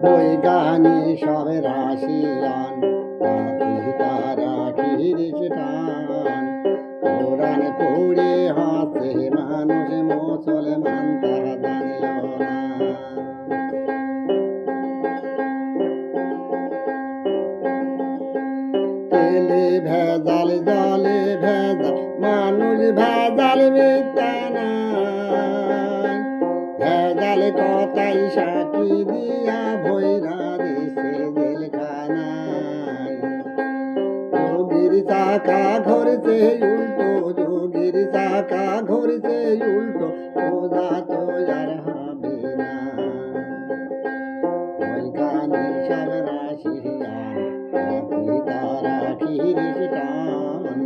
বৈজ্ঞানিক সব রাশিয়ান রাখি তারা খ্রিস্টান কোরআন পড়ে হাসে মানুষ মুসলমান তা জানল না। তেলে ভেজাল জলে ভেজাল মানুষ ভেজাল মিথ্যা নাই ভেজাল কথাই সাক্ষী দিয়া ভৈরা দিছে জেলখানায়। যোগীর চাকা ঘুরছে উল্টো যোগীর চাকা ঘুরছে উল্টো খোদা তো আর হবে না। বৈজ্ঞানিক সব রাশিয়ান রাখি তারা খ্রিস্টান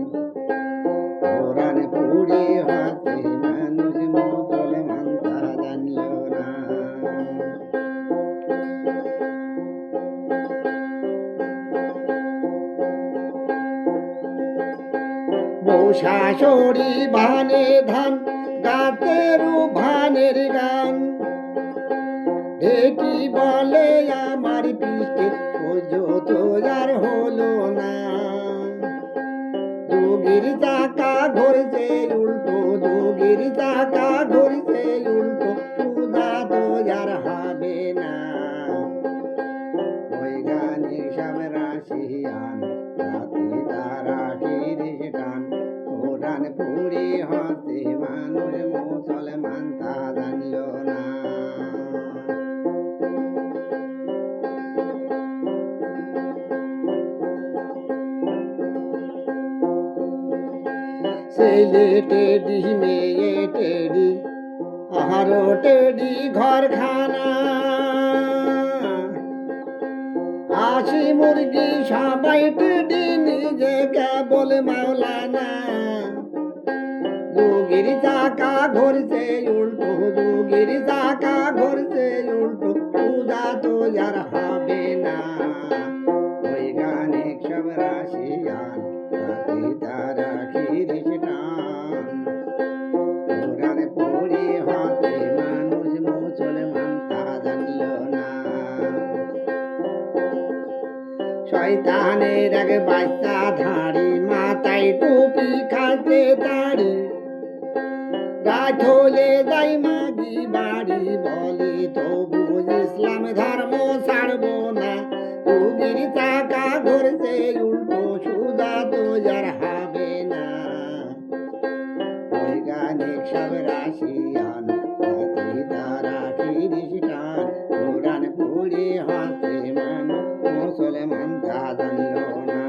কোরআন পড়ে হাতে মানুষ মুসলমান তা জানল না। বউ শাশুড়ি বানে ধান গাতের ভানের গান ঢেকি বলে আমার পিঠে সহ্য তো আর হলো না। যোগীর চাকা ঘুরছে উল্টো যোগীর চাকা ঘুরছে উল্টো সুদা তো আর হবে না। বৈজ্ঞানিক সব রাশিয়ান রাতে তারা খ্রিস্টান কোরআন পড়ে হাতে মানুষ মুসলমান তা জানল না। ছেলে টেডি মেয়ে টেডি আহারো টেডি ঘরখানা হাসি মুরগি সবাই টেডি নিজে কেবল মাওলানা। যোগীর চাকা ঘুরছে উল্টো যোগীর চাকা ঘুরছে উল্টো পূজা তো আর হবে না। বৈজ্ঞানিক সব রাশিয়ান রাতে তারা খ্রিস্টান কোরআন পড়ে হাতে মানুষ মুসলমান তা জানল না। শয়তানের এক বাচ্চা ধাড়ি মাথায় টুপি খাতে দাড়ি রাত হলে যাই মাগি বাড়ি বলে তবু ইসলাম ধর্ম ছাড়বো না। যোগীর চাকা ঘুরছে উল্টো সুদা তো আর হবে না। বৈজ্ঞানিক সব রাশিয়ান রাতে তারা খ্রিস্টান কোরআন পড়ে হাতে মানুষ মুসলমান তা জানল না।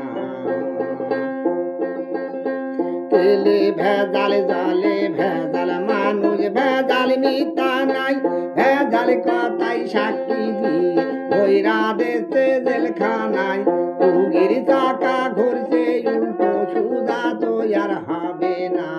তেলে ভেজাল জলে ভেজাল মানুষ ভেজাল মিথ্যা নাই ভেজাল কথাই সাক্ষী দিয়ে ভৈরা দেশে জেলখানায়। যোগীর চাকা ঘুরছে উল্টো সুদা তো আর হবে না।